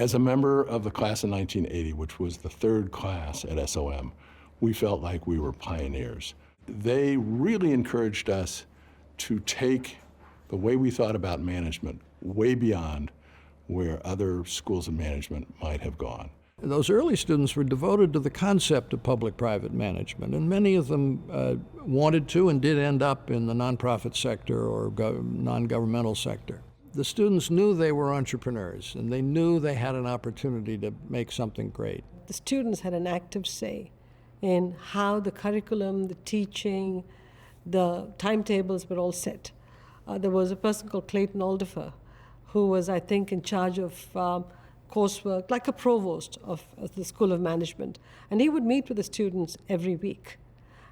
As a member of the class of 1980, which was the third class at SOM, we felt like we were pioneers. They really encouraged us to take the way we thought about management way beyond where other schools of management might have gone. Those early students were devoted to the concept of public-private management, and many of them wanted to and did end up in the nonprofit sector or non-governmental sector. The students knew they were entrepreneurs, and they knew they had an opportunity to make something great. The students had an active say in how the curriculum, the teaching, the timetables were all set. There was a person called Clayton Aldifer, who was, I think, in charge of coursework, like a provost of the School of Management. And he would meet with the students every week.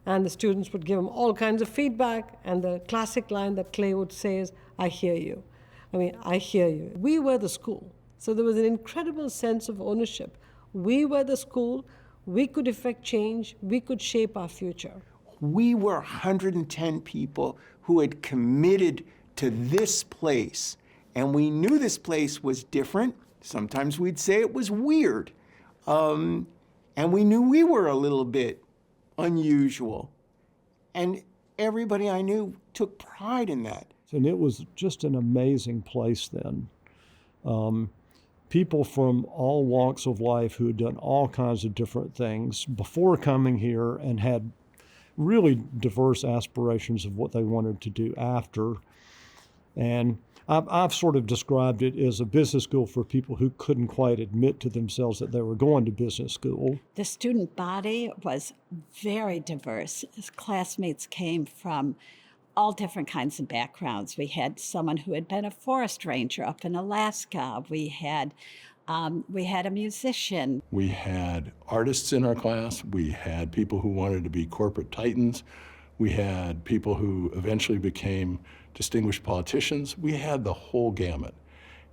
And the students would give him all kinds of feedback, and the classic line that Clay would say is, "I hear you." I mean, I hear you. We were the school. So there was an incredible sense of ownership. We were the school. We could effect change. We could shape our future. We were 110 people who had committed to this place, and we knew this place was different. Sometimes we'd say it was weird. And we knew we were a little bit unusual. And everybody I knew took pride in that. And it was just an amazing place then. People from all walks of life who had done all kinds of different things before coming here and had really diverse aspirations of what they wanted to do after. And I've sort of described it as a business school for people who couldn't quite admit to themselves that they were going to business school. The student body was very diverse. His classmates came from all different kinds of backgrounds. We had someone who had been a forest ranger up in Alaska. We had a musician. We had artists in our class. We had people who wanted to be corporate titans. We had people who eventually became distinguished politicians. We had the whole gamut,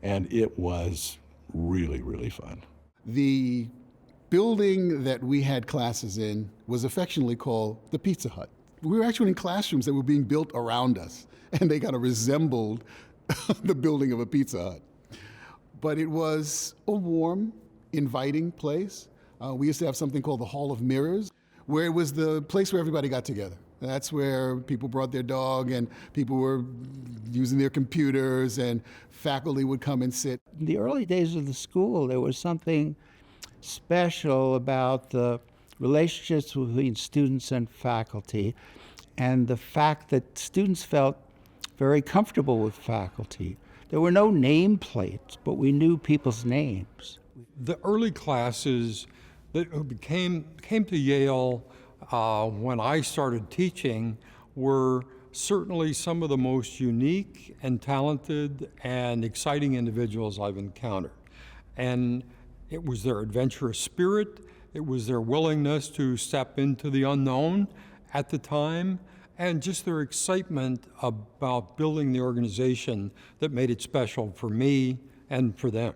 and it was really, really fun. The building that we had classes in was affectionately called the Pizza Hut. We were actually in classrooms that were being built around us, and they kind of resembled the building of a Pizza Hut. But it was a warm, inviting place. We used to have something called the Hall of Mirrors, where it was the place where everybody got together. That's where people brought their dog, and people were using their computers, and faculty would come and sit. In the early days of the school, there was something special about the relationships between students and faculty, and the fact that students felt very comfortable with faculty. There were no nameplates, but we knew people's names. The early classes that came to Yale when I started teaching were certainly some of the most unique and talented and exciting individuals I've encountered. And it was their adventurous spirit, it was their willingness to step into the unknown at the time, and just their excitement about building the organization that made it special for me and for them.